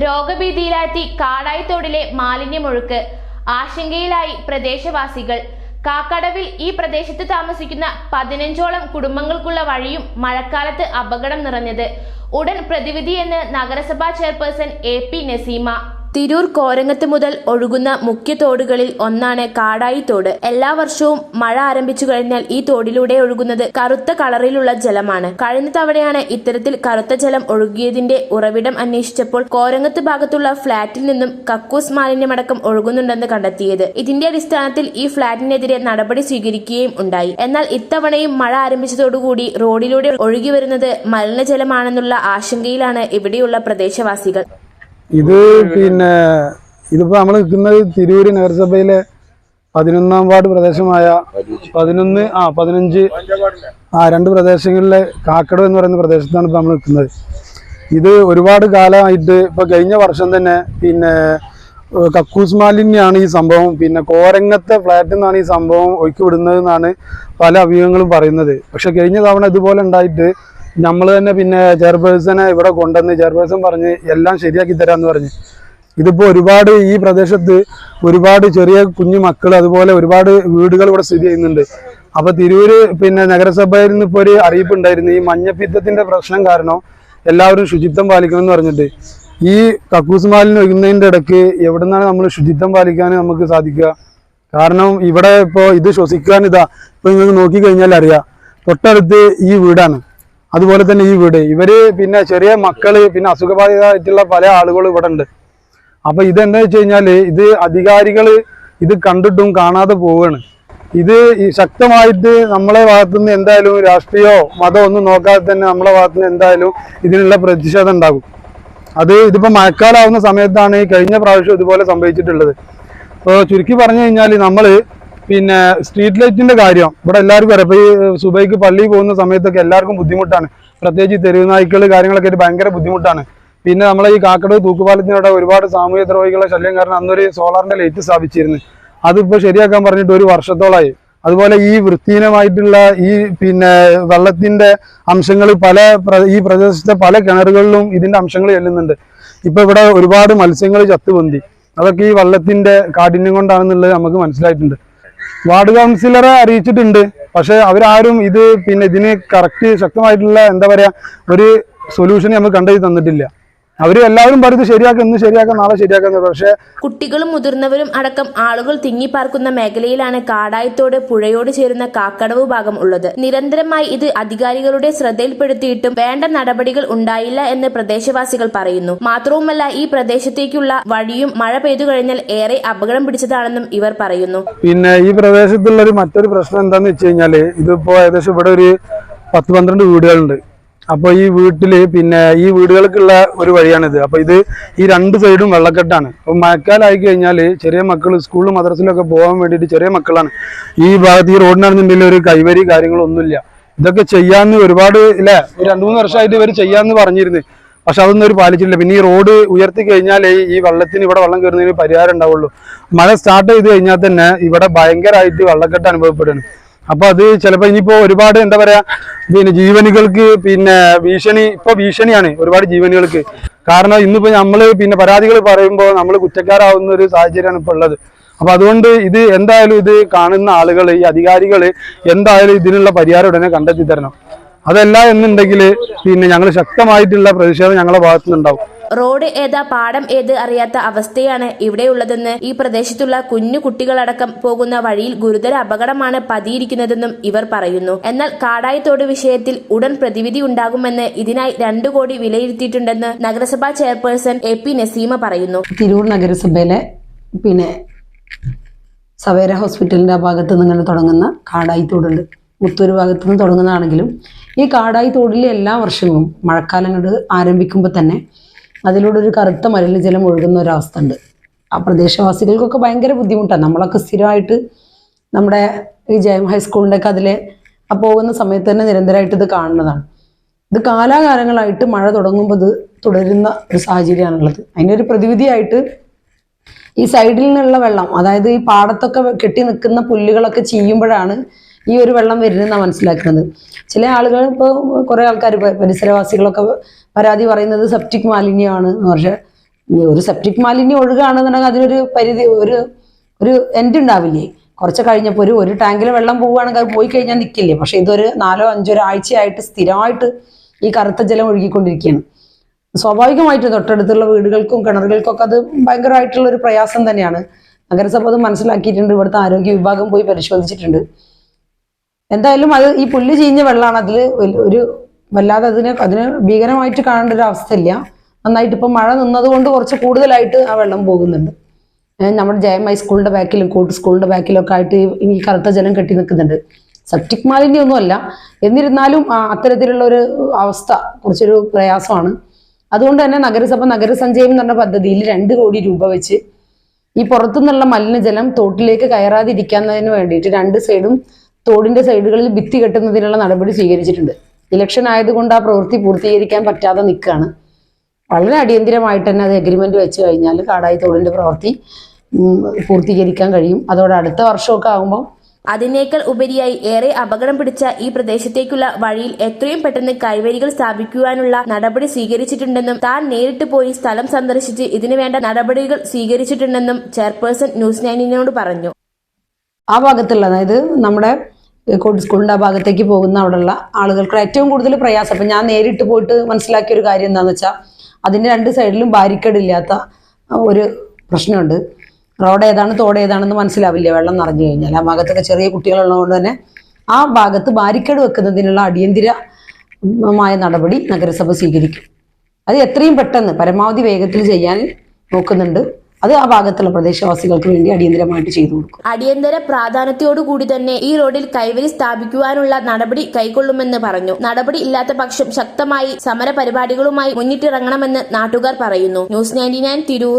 രോഗഭീതിയിലാഴ്ത്തി കാടായിത്തോടിലെ മാലിന്യമൊഴുക്ക്. ആശങ്കയിലായി പ്രദേശവാസികൾ. കാക്കടവിൽ ഈ പ്രദേശത്ത് താമസിക്കുന്ന 15ഓളം കുടുംബങ്ങൾക്കുള്ള വഴിയും മഴക്കാലത്ത് അപകടം നിറഞ്ഞത്. ഉടൻ പ്രതിവിധിയെന്ന് നഗരസഭാ ചെയർപേഴ്സൺ AP നസീമ. തിരൂർ കോരങ്ങത്ത് മുതൽ ഒഴുകുന്ന മുഖ്യ തോടുകളിൽ ഒന്നാണ് കാടായിത്തോട്. എല്ലാ വർഷവും മഴ ആരംഭിച്ചു കഴിഞ്ഞാൽ ഈ തോടിലൂടെ ഒഴുകുന്നത് കറുത്ത കളറിലുള്ള ജലമാണ്. കഴിഞ്ഞ തവണയാണ് ഇത്തരത്തിൽ കറുത്ത ജലം ഒഴുകിയതിന്റെ ഉറവിടം അന്വേഷിച്ചപ്പോൾ കോരങ്ങത്ത് ഭാഗത്തുള്ള ഫ്ളാറ്റിൽ നിന്നും കക്കൂസ് മാലിന്യമടക്കം ഒഴുകുന്നുണ്ടെന്ന് കണ്ടെത്തിയത്. ഇതിന്റെ അടിസ്ഥാനത്തിൽ ഈ ഫ്ളാറ്റിനെതിരെ നടപടി സ്വീകരിക്കുകയും ഉണ്ടായി. എന്നാൽ ഇത്തവണയും മഴ ആരംഭിച്ചതോടുകൂടി റോഡിലൂടെ ഒഴുകി വരുന്നത് മലിനജലമാണെന്നുള്ള ആശങ്കയിലാണ് ഇവിടെയുള്ള പ്രദേശവാസികൾ. ഇതിപ്പോ നമ്മൾ നിൽക്കുന്നത് തിരൂര് നഗരസഭയിലെ 11ാം വാർഡ് പ്രദേശമായ 11, 15 രണ്ട് പ്രദേശങ്ങളിലെ കാക്കടവ് എന്ന് പറയുന്ന പ്രദേശത്താണ് ഇപ്പൊ നമ്മൾ നിൽക്കുന്നത്. ഇത് ഒരുപാട് കാലമായിട്ട് ഇപ്പൊ കഴിഞ്ഞ വർഷം തന്നെ കക്കൂസ് മാലിന്യാണ് ഈ സംഭവം. കോരങ്ങത്തെ ഫ്ലാറ്റിൽ നിന്നാണ് ഈ സംഭവം ഒഴുക്കി വിടുന്നത് എന്നാണ് പല അഭിമുഖങ്ങളും പറയുന്നത്. പക്ഷെ കഴിഞ്ഞ തവണ ഇതുപോലെ ഉണ്ടായിട്ട് നമ്മൾ തന്നെ ചെയർപേഴ്സനെ ഇവിടെ കൊണ്ടുവന്ന് ചെയർപേഴ്സൺ പറഞ്ഞ് എല്ലാം ശരിയാക്കി തരാമെന്ന് പറഞ്ഞ്. ഇതിപ്പോൾ ഒരുപാട് ഈ പ്രദേശത്ത് ഒരുപാട് ചെറിയ കുഞ്ഞു മക്കൾ അതുപോലെ ഒരുപാട് വീടുകൾ ഇവിടെ സ്ഥിതി ചെയ്യുന്നുണ്ട്. അപ്പോൾ തിരൂര് നഗരസഭയിൽ നിന്ന് ഇപ്പോൾ ഒരു അറിയിപ്പ് ഉണ്ടായിരുന്നു, ഈ മഞ്ഞപ്പിത്തത്തിന്റെ പ്രശ്നം കാരണം എല്ലാവരും ശുചിത്വം പാലിക്കണം എന്ന് പറഞ്ഞിട്ട്. ഈ കക്കൂസ് മാലിന്യം ഒഴുകുന്നതിൻ്റെ ഇടയ്ക്ക് എവിടെ നിന്നാണ് നമ്മൾ ശുചിത്വം പാലിക്കാൻ നമുക്ക് സാധിക്കുക? കാരണം ഇവിടെ ഇപ്പോൾ ഇത് ശ്വസിക്കാൻ ഇപ്പോൾ നിങ്ങൾക്ക് നോക്കിക്കഴിഞ്ഞാൽ അറിയാം, തൊട്ടടുത്ത് ഈ വീടാണ്, അതുപോലെ തന്നെ ഈ വീട്. ഇവര് ചെറിയ മക്കള് അസുഖബാധിതമായിട്ടുള്ള പല ആളുകളും ഇവിടെ ഉണ്ട്. അപ്പൊ ഇതെന്താ വെച്ച് കഴിഞ്ഞാല് ഇത് അധികാരികള് ഇത് കണ്ടിട്ടും കാണാതെ പോവുകയാണ്. ഇത് ശക്തമായിട്ട് നമ്മളെ ഭാഗത്തുനിന്ന് എന്തായാലും രാഷ്ട്രീയമോ മതമോ ഒന്നും നോക്കാതെ തന്നെ നമ്മളെ ഭാഗത്തുനിന്ന് എന്തായാലും ഇതിനുള്ള പ്രതിഷേധം ഉണ്ടാകും. ഇതിപ്പോ മഴക്കാലാവുന്ന സമയത്താണ് ഈ കഴിഞ്ഞ പ്രാവശ്യം ഇതുപോലെ സംഭവിച്ചിട്ടുള്ളത്. അപ്പോൾ ചുരുക്കി പറഞ്ഞു കഴിഞ്ഞാൽ നമ്മള് സ്ട്രീറ്റ് ലൈറ്റിന്റെ കാര്യം ഇവിടെ എല്ലാവർക്കും അറിയാം. ഈ സുബൈക്ക് പള്ളിയിൽ പോകുന്ന സമയത്തൊക്കെ എല്ലാവർക്കും ബുദ്ധിമുട്ടാണ്, പ്രത്യേകിച്ച് തെരുവ് നായ്ക്കൾ കാര്യങ്ങളൊക്കെ ആയിട്ട് ഭയങ്കര ബുദ്ധിമുട്ടാണ്. നമ്മളെ ഈ കാക്കടവ് തൂക്കുപാലത്തിനോടെ ഒരുപാട് സാമൂഹ്യ ദ്രോഹികളുടെ ശല്യം കാരണം അന്നൊരു സോളാറിന്റെ ലൈറ്റ് സ്ഥാപിച്ചിരുന്നു. അതിപ്പോൾ ശരിയാക്കാൻ പറഞ്ഞിട്ട് 1 വർഷത്തോളമായി. അതുപോലെ ഈ വൃത്തിഹീനമായിട്ടുള്ള ഈ വെള്ളത്തിന്റെ അംശങ്ങൾ ഈ പ്രദേശത്തെ പല കിണറുകളിലും ഇതിന്റെ അംശങ്ങൾ ചെല്ലുന്നുണ്ട്. ഇപ്പൊ ഇവിടെ ഒരുപാട് മത്സ്യങ്ങൾ ചത്തുപൊന്തി. അതൊക്കെ ഈ വെള്ളത്തിന്റെ കാഠിന്യം കൊണ്ടാണെന്നുള്ളത് നമുക്ക് മനസ്സിലായിട്ടുണ്ട്. വാർഡ് കൗൺസിലറെ അറിയിച്ചിട്ടുണ്ട്, പക്ഷെ അവരാരും ഇതിന് കറക്റ്റ് ശക്തമായിട്ടുള്ള ഒരു സൊല്യൂഷൻ നമുക്ക് കണ്ടെത്തി തന്നിട്ടില്ല. എല്ലാവരും പറയുന്നത് ശരിയാക്കാം, ഇന്ന് ശരിയാക്കാം, നാളെ ശരിയാക്കാം. പക്ഷേ കുട്ടികളും മുതിർന്നവരും അടക്കം ആളുകൾ തിങ്ങിപ്പാർക്കുന്ന മേഖലയിലാണ് കാടായിത്തോട് പുഴയോട് ചേരുന്ന കാക്കടവ് ഭാഗം ഉള്ളത്. നിരന്തരമായി ഇത് അധികാരികളുടെ ശ്രദ്ധയിൽപ്പെടുത്തിയിട്ടും വേണ്ട നടപടികൾ ഉണ്ടായില്ല എന്ന് പ്രദേശവാസികൾ പറയുന്നു. മാത്രവുമല്ല ഈ പ്രദേശത്തേക്കുള്ള വഴിയും മഴ പെയ്തു കഴിഞ്ഞാൽ ഏറെ അപകടം പിടിച്ചതാണെന്നും ഇവർ പറയുന്നു. ഈ പ്രദേശത്തുള്ള മറ്റൊരു പ്രശ്നം എന്താന്ന് വെച്ച് കഴിഞ്ഞാല് ഇതിപ്പോ ഏകദേശം ഇവിടെ ഒരു 10-12 വീടുകളുണ്ട്. അപ്പൊ ഈ വീട്ടില് ഈ വീടുകൾക്കുള്ള ഒരു വഴിയാണിത്. അപ്പൊ ഈ 2 സൈഡും വെള്ളക്കെട്ടാണ്. അപ്പൊ മഴക്കാലമായി കഴിഞ്ഞാല് ചെറിയ മക്കൾ സ്കൂളിലും മദ്രസിലൊക്കെ പോകാൻ വേണ്ടിയിട്ട് ചെറിയ മക്കളാണ്. ഈ ഭാഗത്ത് ഈ റോഡിനാണെന്നുണ്ടെങ്കിൽ ഒരു കൈവരി കാര്യങ്ങളൊന്നുമില്ല. ഇതൊക്കെ ചെയ്യാന്ന് ഒരുപാട് ഒരു 2-3 വർഷമായിട്ട് ഇവർ ചെയ്യാന്ന് പറഞ്ഞിരുന്നു. പക്ഷെ അതൊന്നും ഒരു പാലിച്ചിട്ടില്ല. ഈ റോഡ് ഉയർത്തി കഴിഞ്ഞാലേ ഈ വെള്ളത്തിന് ഇവിടെ വെള്ളം കയറുന്നതിന് പരിഹാരം ഉണ്ടാവുള്ളൂ. മഴ സ്റ്റാർട്ട് ചെയ്ത് കഴിഞ്ഞാൽ തന്നെ ഇവിടെ ഭയങ്കരമായിട്ട് വെള്ളക്കെട്ട് അനുഭവപ്പെടുന്നു. അപ്പൊ അത് ചിലപ്പോ ഇനിയിപ്പോ ഒരുപാട് ജീവനുകൾക്ക് ഭീഷണിയാണ് ഒരുപാട് ജീവനുകൾക്ക്. കാരണം ഇന്നിപ്പോ നമ്മള് പരാതികൾ പറയുമ്പോൾ നമ്മൾ കുറ്റക്കാരാവുന്ന ഒരു സാഹചര്യമാണ് ഇപ്പൊ ഉള്ളത്. അപ്പൊ അതുകൊണ്ട് എന്തായാലും ഇത് കാണുന്ന ആളുകൾ, ഈ അധികാരികൾ എന്തായാലും ഇതിനുള്ള പരിഹാരം ഉടനെ കണ്ടെത്തി തരണം. അതല്ല എന്നുണ്ടെങ്കിൽ ഞങ്ങൾ ശക്തമായിട്ടുള്ള പ്രതിഷേധം ഞങ്ങളുടെ ഭാഗത്തുനിന്നുണ്ടാവും. റോഡ് ഏതാ പാടം ഏത് അറിയാത്ത അവസ്ഥയാണ് ഇവിടെയുള്ളതെന്ന് ഈ പ്രദേശത്തുള്ള കുഞ്ഞു കുട്ടികളടക്കം പോകുന്ന വഴിയിൽ ഗുരുതര അപകടമാണ് പതിയിരിക്കുന്നതെന്നും ഇവർ പറയുന്നു. എന്നാൽ കാടായിത്തോട് വിഷയത്തിൽ ഉടൻ പ്രതിവിധി ഉണ്ടാകുമെന്ന് ഇതിനായി 2 കോടി വിലയിരുത്തിയിട്ടുണ്ടെന്ന് നഗരസഭാ ചെയർപേഴ്സൺ AP നസീമ പറയുന്നു. തിരൂർ നഗരസഭയിലെ സവേര ഹോസ്പിറ്റലിന്റെ ഭാഗത്ത് നിന്ന് ഇങ്ങനെ തുടങ്ങുന്ന കാടായിത്തോടുണ്ട്. മുത്തൂർ ഭാഗത്തു നിന്ന് തുടങ്ങുന്നതാണെങ്കിലും ഈ കാടായിത്തോടിൽ എല്ലാ വർഷവും മഴക്കാലം കൊണ്ട് ആരംഭിക്കുമ്പോൾ തന്നെ അതിലൂടെ ഒരു കറുത്ത മലിനജലം ഒഴുകുന്ന ഒരവസ്ഥ ഉണ്ട്. ആ പ്രദേശവാസികൾക്കൊക്കെ ഭയങ്കര ബുദ്ധിമുട്ടാണ്. നമ്മളൊക്കെ സ്ഥിരമായിട്ട് നമ്മുടെ ഈ ജയം ഹൈസ്കൂളിൻ്റെ ഒക്കെ അതിലെ പോകുന്ന സമയത്ത് തന്നെ നിരന്തരമായിട്ട് ഇത് കാണുന്നതാണ്. ഇത് കാലാകാലങ്ങളായിട്ട് മഴ തുടങ്ങുമ്പോൾ ഇത് തുടരുന്ന ഒരു സാഹചര്യമാണുള്ളത്. അതിനൊരു പ്രതിവിധിയായിട്ട് ഈ സൈഡിൽ നിന്നുള്ള വെള്ളം, അതായത് ഈ പാടത്തൊക്കെ കെട്ടി നിൽക്കുന്ന പുല്ലുകളൊക്കെ ചെയ്യുമ്പോഴാണ് ഈ ഒരു വെള്ളം വരുന്നതെന്നാണ് മനസ്സിലാക്കുന്നത്. ചില ആളുകൾ ഇപ്പോൾ കുറേ ആൾക്കാർ പരിസരവാസികളൊക്കെ പരാതി പറയുന്നത് സെപ്റ്റിക് മാലിന്യമാണ്. പക്ഷേ ഇനി ഒരു സെപ്റ്റിക് മാലിന്യം ഒഴുകുകയാണെന്നുണ്ടെങ്കിൽ അതിനൊരു പരിധി ഒരു എൻഡ് ഉണ്ടാവില്ലേ? കുറച്ച് കഴിഞ്ഞപ്പോൾ ഒരു ടാങ്കിൽ വെള്ളം പോവുകയാണെങ്കിൽ അത് പോയി കഴിഞ്ഞാൽ നിൽക്കില്ലേ? പക്ഷെ ഇതൊരു 4-5 ഒരാഴ്ചയായിട്ട് സ്ഥിരമായിട്ട് ഈ കറുത്ത ജലം ഒഴുകിക്കൊണ്ടിരിക്കുകയാണ്. സ്വാഭാവികമായിട്ട് തൊട്ടടുത്തുള്ള വീടുകൾക്കും കിണറുകൾക്കൊക്കെ അത് ഭയങ്കരമായിട്ടുള്ള ഒരു പ്രയാസം തന്നെയാണ്. നഗരസഭ അത് മനസ്സിലാക്കിയിട്ടുണ്ട്. ഇവിടുത്തെ ആരോഗ്യ വിഭാഗം പോയി പരിശോധിച്ചിട്ടുണ്ട്. എന്തായാലും അത് ഈ പുല്ല് ചീഞ്ഞ വെള്ളമാണ്. അതിൽ ഒരു വല്ലാതെ അതിന് ഭീകരമായിട്ട് കാണേണ്ട ഒരു അവസ്ഥയില്ല. നന്നായിട്ട് ഇപ്പം മഴ നിന്നതുകൊണ്ട് കുറച്ച് കൂടുതലായിട്ട് ആ വെള്ളം പോകുന്നുണ്ട്. നമ്മുടെ JM സ്കൂളിന്റെ ബാക്കിലും കോട്ട് സ്കൂളിന്റെ ബാക്കിലൊക്കെ ആയിട്ട് ഈ കറുത്ത ജലം കെട്ടി നിൽക്കുന്നുണ്ട്. സെപ്റ്റിക് മാലിന്യമൊന്നുമല്ല, എന്നിരുന്നാലും അത്തരത്തിലുള്ള ഒരു അവസ്ഥ കുറച്ചൊരു പ്രയാസമാണ്. അതുകൊണ്ട് തന്നെ നഗരസഭ നഗരസഞ്ചയം എന്ന് പറഞ്ഞ പദ്ധതിയിൽ 2 കോടി രൂപ വെച്ച് ഈ പുറത്തുനിന്നുള്ള മലിനജലം തോട്ടിലേക്ക് കയറാതിരിക്കുന്നതിന് വേണ്ടിയിട്ട് 2 സൈഡും തോടിന്റെ സൈഡുകളിൽ ഭിത്തി കെട്ടുന്നതിനുള്ള നടപടി സ്വീകരിച്ചിട്ടുണ്ട്. ഇലക്ഷൻ ആയതുകൊണ്ട് ആ പ്രവൃത്തി പൂർത്തീകരിക്കാൻ പറ്റാതെ നിൽക്കുകയാണ്. വളരെ അടിയന്തിരമായിട്ട് തന്നെ അത് എഗ്രിമെന്റ് വെച്ച് കഴിഞ്ഞാൽ കാടായി തോടിന്റെ പ്രവൃത്തി പൂർത്തീകരിക്കാൻ കഴിയും. അതോടെ അടുത്ത വർഷമൊക്കെ ആകുമ്പോൾ അതിനേക്കാൾ ഉപരിയായി ഏറെ അപകടം പിടിച്ച ഈ പ്രദേശത്തേക്കുള്ള വഴിയിൽ എത്രയും പെട്ടെന്ന് കൈവരികൾ സ്ഥാപിക്കുവാനുള്ള നടപടി സ്വീകരിച്ചിട്ടുണ്ടെന്നും താൻ നേരിട്ട് പോയി സ്ഥലം സന്ദർശിച്ച് ഇതിനു വേണ്ട നടപടികൾ സ്വീകരിച്ചിട്ടുണ്ടെന്നും ചെയർപേഴ്സൺ ന്യൂസ് 9 പറഞ്ഞു. ആ ഭാഗത്തുള്ള, അതായത് നമ്മുടെ കോട്ട് സ്കൂളിന്റെ ആ ഭാഗത്തേക്ക് പോകുന്ന അവിടെയുള്ള ആളുകൾക്ക് ഏറ്റവും കൂടുതൽ പ്രയാസം. അപ്പം ഞാൻ നേരിട്ട് പോയിട്ട് മനസ്സിലാക്കിയ ഒരു കാര്യം എന്താണെന്ന് വെച്ചാൽ അതിൻ്റെ 2 സൈഡിലും ബാരിക്കേഡ് ഇല്ലാത്ത ഒരു പ്രശ്നമുണ്ട്. റോഡ് ഏതാണ് തോട് ഏതാണെന്ന് മനസ്സിലാവില്ല വെള്ളം നിറഞ്ഞു കഴിഞ്ഞാൽ. ആ ഭാഗത്തൊക്കെ ചെറിയ കുട്ടികളുള്ളതുകൊണ്ട് തന്നെ ആ ഭാഗത്ത് ബാരിക്കേഡ് വെക്കുന്നതിനുള്ള അടിയന്തിരമായ നടപടി നഗരസഭ സ്വീകരിക്കും. അത് എത്രയും പെട്ടെന്ന് പരമാവധി വേഗത്തിൽ ചെയ്യാൻ നോക്കുന്നുണ്ട്. അത് ആ ഭാഗത്തുള്ള പ്രദേശവാസികൾക്ക് വേണ്ടി അടിയന്തരമായിട്ട് ചെയ്തു കൊടുക്കും. അടിയന്തര പ്രാധാന്യത്തോടുകൂടി തന്നെ ഈ റോഡിൽ കൈവരി സ്ഥാപിക്കുവാനുള്ള നടപടി കൈക്കൊള്ളുമെന്ന് പറഞ്ഞു. നടപടി ഇല്ലാത്ത പക്ഷം ശക്തമായി സമര പരിപാടികളുമായി മുന്നിട്ടിറങ്ങണമെന്ന് നാട്ടുകാർ പറയുന്നു. ന്യൂസ് 99 തിരൂർ.